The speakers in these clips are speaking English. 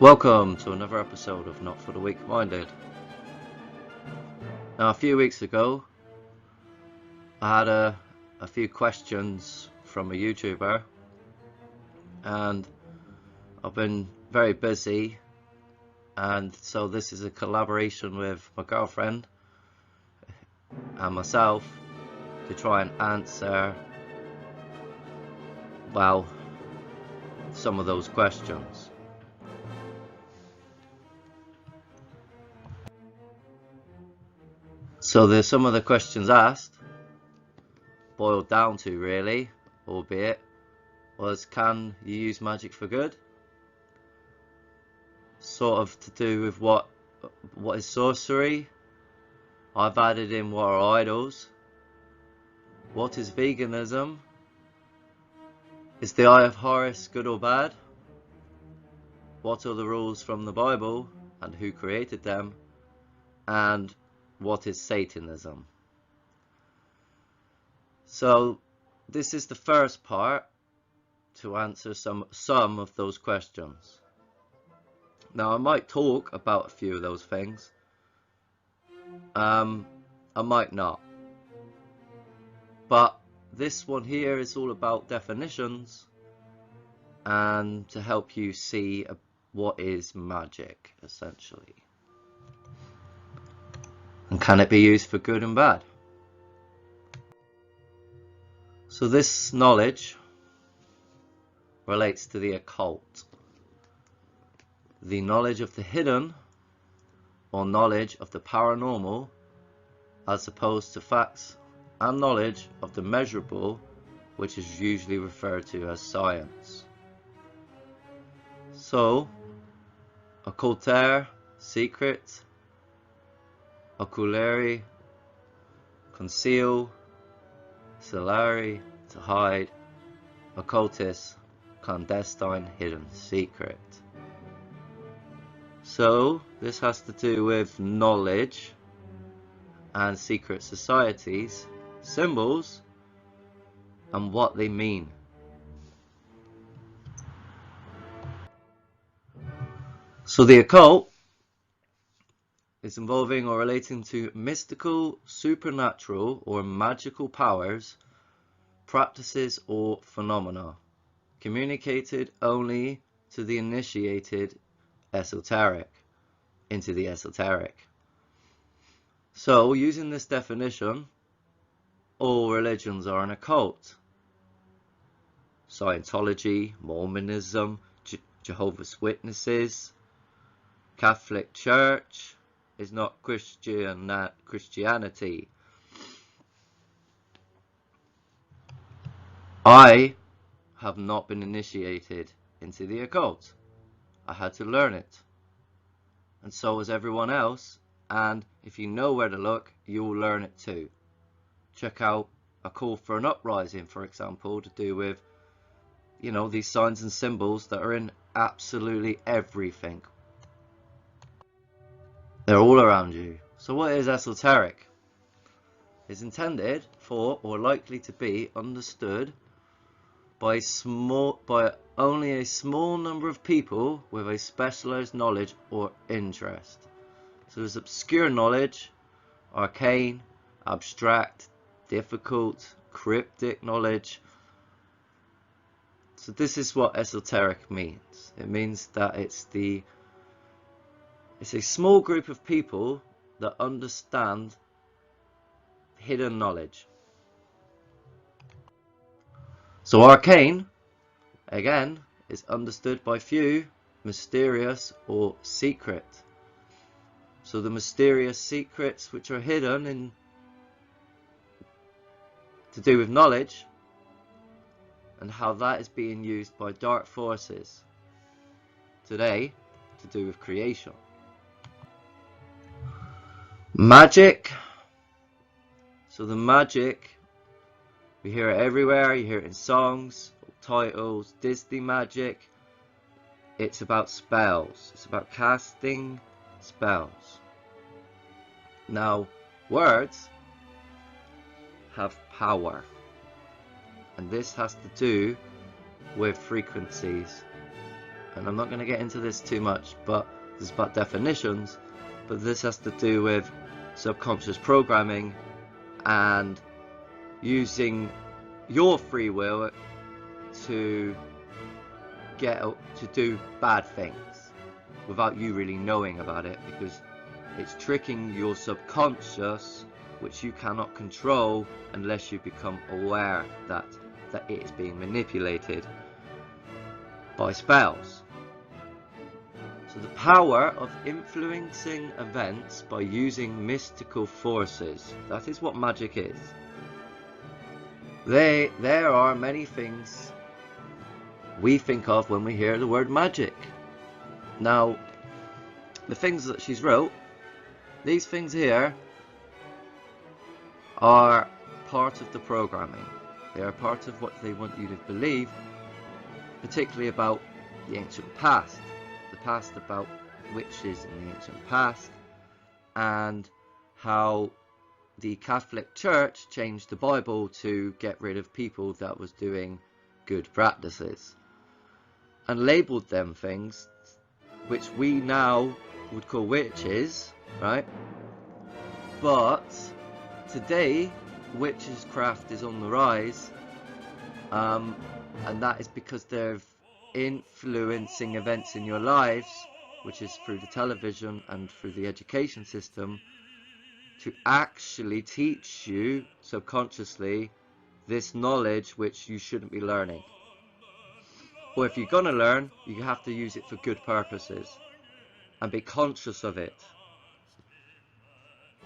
Welcome to another episode of Not for the Weak Minded. Now, a few weeks ago, I had a few questions from a YouTuber, and I've been very busy, and so this is a collaboration with my girlfriend and myself to try and answer, well, some of those questions. So there's some of the questions asked, boiled down to really, albeit, was can you use magic for good? Sort of to do with what is sorcery. I've added in what are idols. What is veganism? Is the Eye of Horus good or bad? What are the rules from the Bible and who created them? And what is Satanism? So this is the first part to answer some of those questions. Now I might talk about a few of those things. I might not. But this one here is all about definitions and to help you see what is magic, essentially. And can it be used for good and bad? So this knowledge relates to the occult. The knowledge of the hidden, or knowledge of the paranormal, as opposed to facts and knowledge of the measurable, which is usually referred to as science. So, occultare, secret, oculare, conceal, celare, to hide, occultis, clandestine, hidden, secret. So this has to do with knowledge and secret societies, symbols, and what they mean. So the occult is involving or relating to mystical, supernatural, or magical powers, practices, or phenomena, communicated only to the initiated into the esoteric. So, using this definition, all religions are an occult. Scientology, Mormonism, Jehovah's Witnesses, Catholic Church is not Christianity. I have not been initiated into the occult. I had to learn it. And so has everyone else. And if you know where to look, you'll learn it too. Check out A Call for an Uprising, for example, to do with, these signs and symbols that are in absolutely everything. They're all around you. So what is esoteric? It's intended for, or likely to be, understood by only a small number of people with a specialized knowledge or interest. So there's obscure knowledge, arcane, abstract, difficult, cryptic knowledge. So this is what esoteric means. It means that it's a small group of people that understand hidden knowledge. So arcane, again, is understood by few, mysterious or secret. So the mysterious secrets which are hidden to do with knowledge and how that is being used by dark forces today to do with creation. Magic. So the magic, we hear it everywhere. You hear it in songs, titles, Disney magic. It's about spells. It's about casting spells. Now, words have power, and this has to do with frequencies and I'm not going to get into this too much, but this is about definitions, but this has to do with subconscious programming and using your free will to do bad things without you really knowing about it, because it's tricking your subconscious, which you cannot control unless you become aware that it is being manipulated by spells. So the power of influencing events by using mystical forces, that is what magic is. There are many things we think of when we hear the word magic. Now, the things that she's wrote, these things here are part of the programming. They are part of what they want you to believe, particularly about the ancient past. The past about witches in the ancient past, and how the Catholic Church changed the Bible to get rid of people that was doing good practices, and labelled them things which we now would call witches, right? But today, witchcraft is on the rise, and that is because they're influencing events in your lives, which is through the television and through the education system, to actually teach you subconsciously this knowledge which you shouldn't be learning. Or if you're going to learn, you have to use it for good purposes and be conscious of it.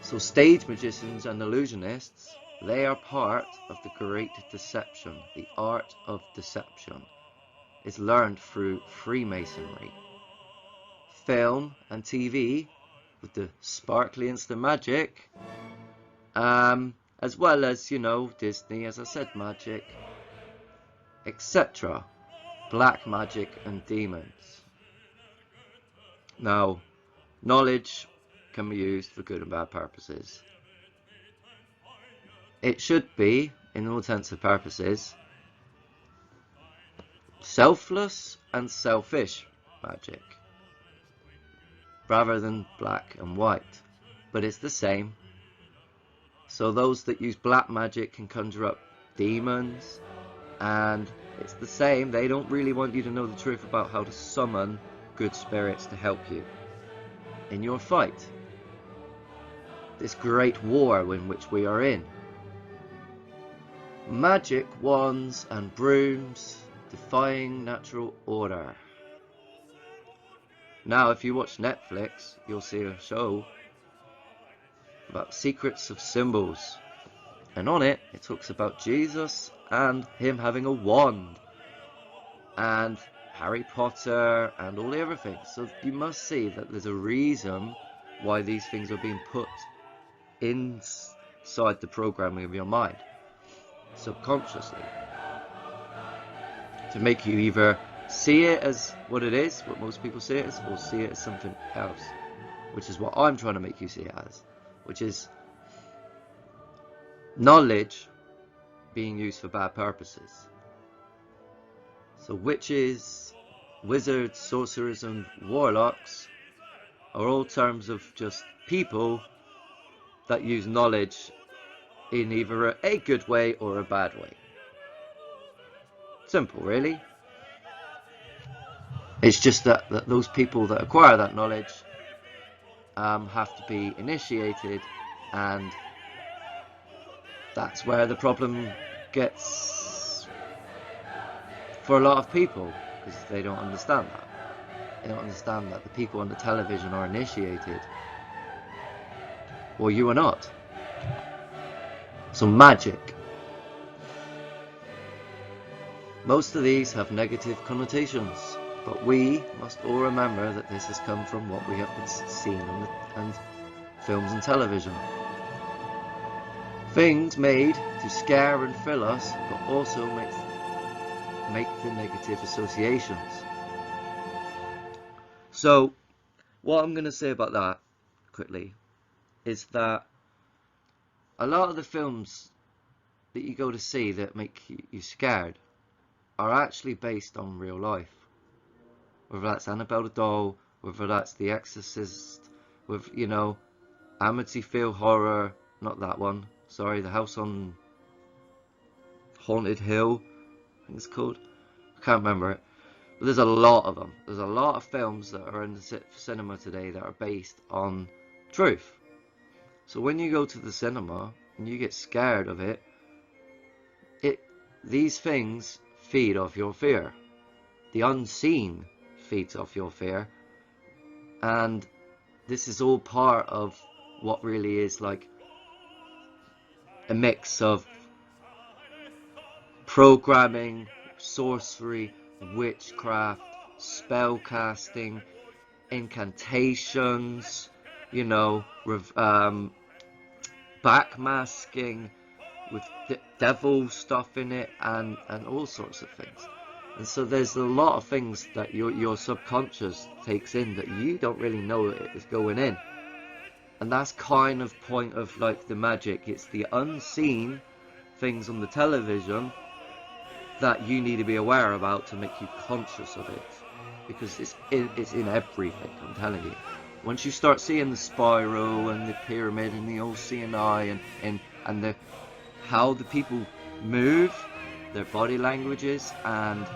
So stage magicians and illusionists, they are part of the great deception. The art of deception is learned through Freemasonry. Film and TV, with the sparkly instant magic, as well as, you know, Disney, as I said, magic, etc. Black magic and demons. Now, knowledge can be used for good and bad purposes. It should be, in all intents and purposes, selfless and selfish magic, rather than black and white, but it's the same. So those that use black magic can conjure up demons, and it's the same. They don't really want you to know the truth about how to summon good spirits to help you in your fight, this great war in which we are in. Magic wands and brooms, defying natural order. Now, if you watch Netflix, you'll see a show about secrets of symbols, and on it talks about Jesus and him having a wand, and Harry Potter and all the other things. So you must see that there's a reason why these things are being put inside the programming of your mind subconsciously, to make you either see it as what it is, what most people see it as, or see it as something else, which is what I'm trying to make you see it as, which is knowledge being used for bad purposes. So witches, wizards, sorcerers and warlocks are all terms of just people that use knowledge in either a good way or a bad way. Simple, really. It's just that those people that acquire that knowledge have to be initiated, and that's where the problem gets for a lot of people, because they don't understand that. They don't understand that the people on the television are initiated, or you are not. So magic. Most of these have negative connotations, but we must all remember that this has come from what we have been seeing on films and television. Things made to scare and thrill us, but also make the negative associations. So, what I'm going to say about that, quickly, is that a lot of the films that you go to see that make you scared are actually based on real life. whether that's Annabelle the Doll, whether that's The Exorcist, with, you know, Amityville Horror, not that one, sorry, The House on Haunted Hill, I think it's called. I can't remember it. But there's a lot of them. There's a lot of films that are in the cinema today that are based on truth. So when you go to the cinema and you get scared of it, these things feed off your fear. The unseen feeds off your fear. And this is all part of what really is like a mix of programming, sorcery, witchcraft, spell casting, incantations, you know, backmasking with devil stuff in it, and all sorts of things. And so there's a lot of things that your subconscious takes in that you don't really know it is going in. And that's kind of point of like the magic. It's the unseen things on the television that you need to be aware about to make you conscious of it, because it's in everything, I'm telling you. Once you start seeing the spiral and the pyramid and the all seeing eye and the how the people move, their body languages and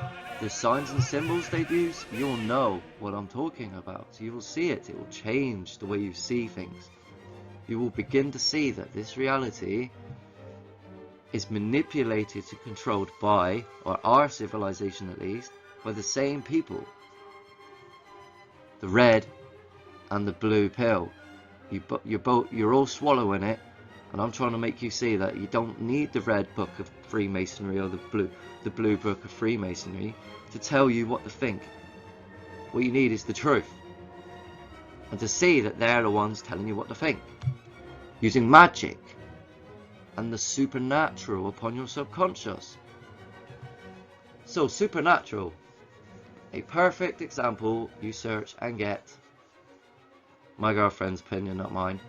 the signs and symbols they use, you'll know what I'm talking about. You will see it. It will change the way you see things. You will begin to see that this reality is manipulated and controlled by, or our civilization at least, by the same people. The red and the blue pill. You're all swallowing it, and I'm trying to make you see that you don't need the red book of Freemasonry or the blue book of Freemasonry to tell you what to think. What you need is the truth, and to see that they're the ones telling you what to think, using magic and the supernatural upon your subconscious. So supernatural, a perfect example you search and get. My girlfriend's opinion, not mine,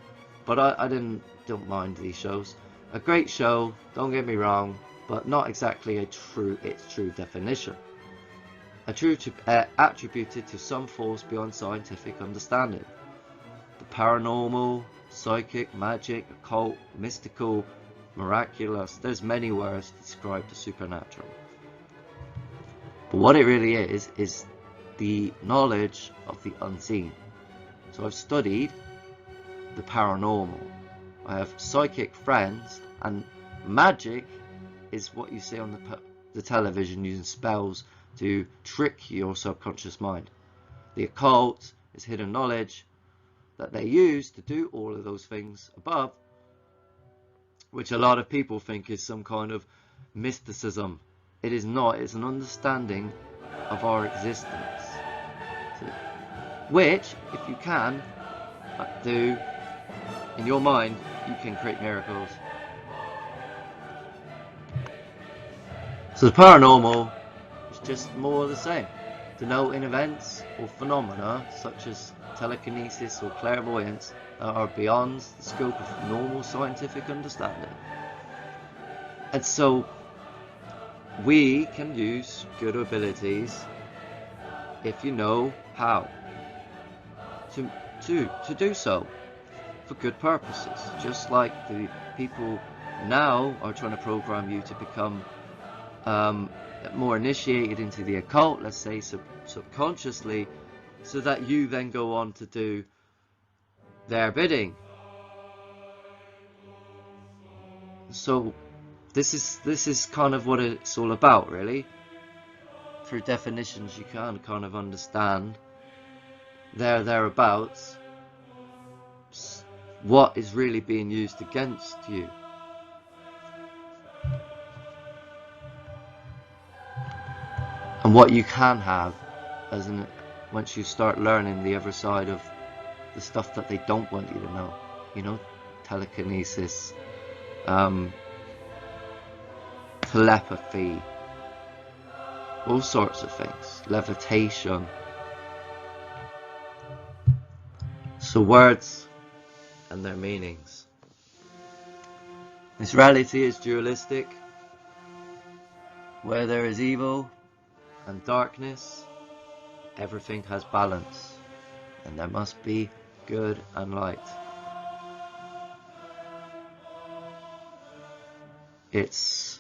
but I don't mind these shows. A great show, don't get me wrong, but not exactly its true definition. Attributed to some force beyond scientific understanding. The paranormal, psychic, magic, occult, mystical, miraculous, there's many words to describe the supernatural. But what it really is the knowledge of the unseen. So I've studied the paranormal. I have psychic friends, and magic is what you see on the television, using spells to trick your subconscious mind. The occult is hidden knowledge that they use to do all of those things above, which a lot of people think is some kind of mysticism. It is not. It's an understanding of our existence, which, if you can do in your mind, you can create miracles. So the paranormal is just more of the same, denoting events or phenomena such as telekinesis or clairvoyance that are beyond the scope of normal scientific understanding. And so we can use good abilities if you know how to do so for good purposes, just like the people now are trying to program you to become more initiated into the occult, let's say subconsciously, so that you then go on to do their bidding. So this is kind of what it's all about, really. Through definitions you can kind of understand thereabouts what is really being used against you. And what you can have once you start learning the other side of the stuff that they don't want you to know, you know, telekinesis, telepathy, all sorts of things, levitation. So words and their meanings. This reality is dualistic, where there is evil and darkness, everything has balance, and there must be good and light. It's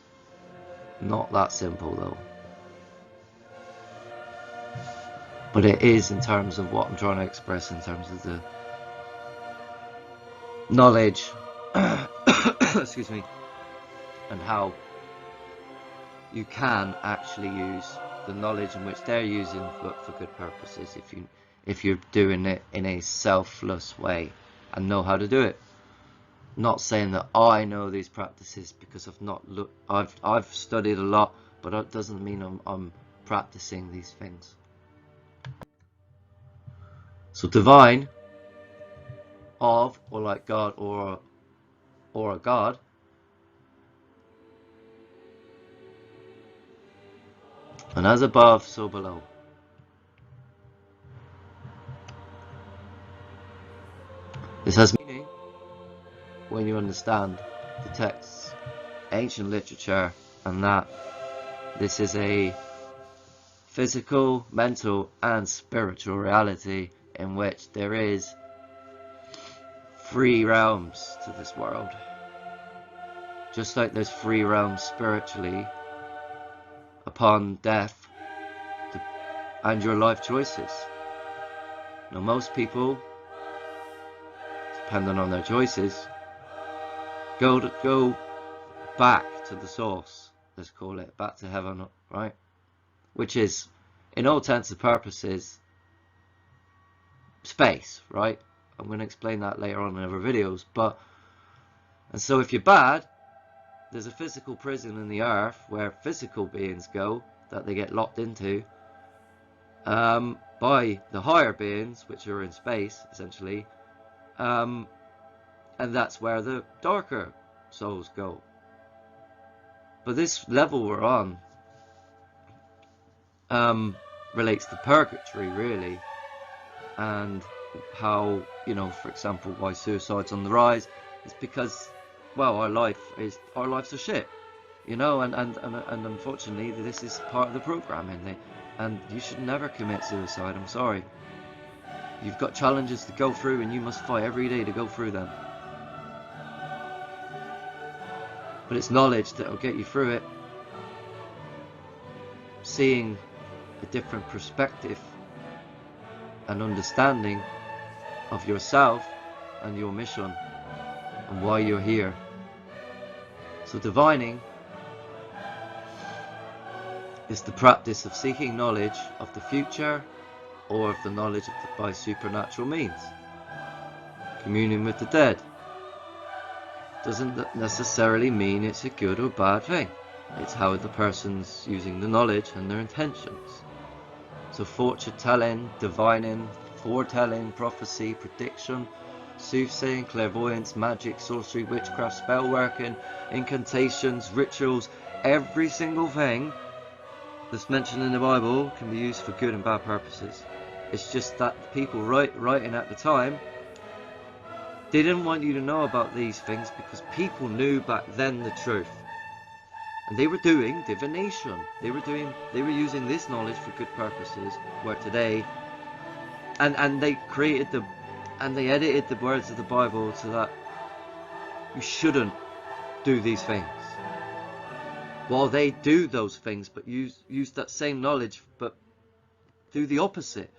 not that simple though. But it is in terms of what I'm trying to express, in terms of the knowledge, excuse me, and how you can actually use the knowledge in which they're using for good purposes if you're doing it in a selfless way and know how to do it. Not saying that I know these practices, because I've studied a lot, but that doesn't mean I'm practicing these things. So divine, of, or like God, or a God, and as above, so below. This has meaning when you understand the texts, ancient literature, and that this is a physical, mental, and spiritual reality in which there is 3 realms to this world. Just like there's 3 realms spiritually upon death and your life choices. Now most people, depending on their choices, go back to the source, let's call it, back to heaven, right? Which is, in all intents and purposes, space, right? I'm going to explain that later on in other videos. And so if you're bad, there's a physical prison in the earth where physical beings go, that they get locked into by the higher beings, which are in space essentially, and that's where the darker souls go. But this level we're on relates to purgatory, really, and how, you know, for example, why suicide's on the rise is because, well, our lives are shit, you know, and unfortunately this is part of the programming, and you should never commit suicide. I'm sorry. You've got challenges to go through, and you must fight every day to go through them. But it's knowledge that will get you through it. Seeing a different perspective and understanding of yourself and your mission and why you're here. So divining is the practice of seeking knowledge of the future, or of the knowledge by supernatural means. Communing with the dead doesn't necessarily mean it's a good or bad thing. It's how the person's using the knowledge and their intentions. So fortune telling, divining, foretelling, prophecy, prediction, soothsaying, clairvoyance, magic, sorcery, witchcraft, spell working, incantations, rituals, every single thing that's mentioned in the Bible can be used for good and bad purposes. It's just that the people writing at the time, they didn't want you to know about these things, because people knew back then the truth. And they were doing divination. They were using this knowledge for good purposes, where today, and they they edited the words of the Bible so that you shouldn't do these things. While they do those things, but use that same knowledge, but do the opposite.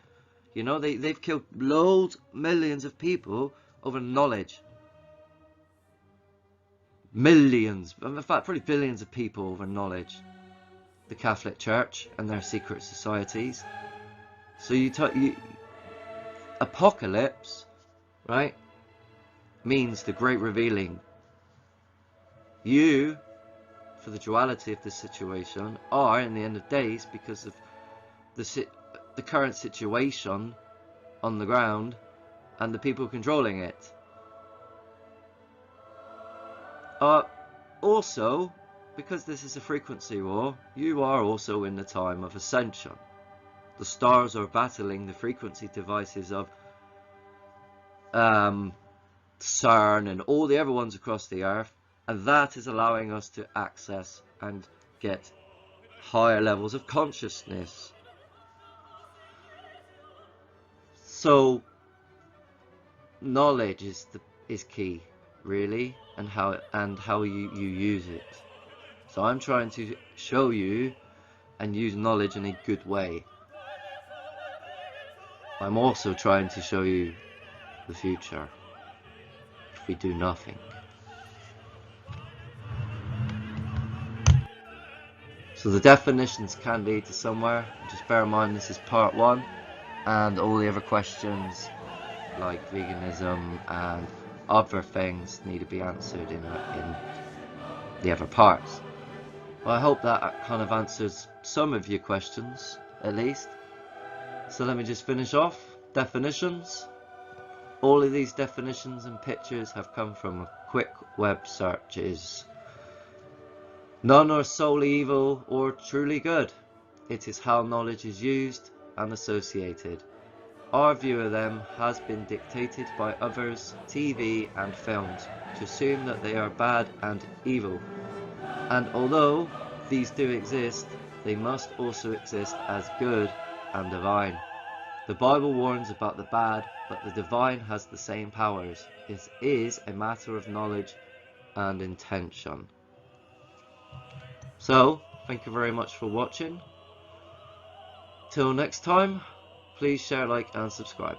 You know, they've killed loads, millions of people over knowledge. Millions, in fact probably billions of people over knowledge. The Catholic Church and their secret societies. So apocalypse, right, means the great revealing. You, for the duality of the situation, are in the end of days, because of the current situation on the ground and the people controlling it. Also, because this is a frequency war, you are also in the time of ascension. The stars are battling the frequency devices of CERN and all the other ones across the earth, and that is allowing us to access and get higher levels of consciousness. So knowledge is key, really, and how you use it. So I'm trying to show you and use knowledge in a good way. I'm also trying to show you the future if we do nothing. So the definitions can lead to somewhere. Just bear in mind this is part 1, and all the other questions like veganism and other things need to be answered in the other parts. Well, I hope that kind of answers some of your questions, at least. So let me just finish off. Definitions. All of these definitions and pictures have come from quick web searches. None are solely evil or truly good. It is how knowledge is used and associated. Our view of them has been dictated by others, TV and films, to assume that they are bad and evil. And although these do exist, they must also exist as good and divine. The Bible warns about the bad, but the divine has the same powers. It is a matter of knowledge and intention. So, thank you very much for watching. Till next time, please share, like and subscribe.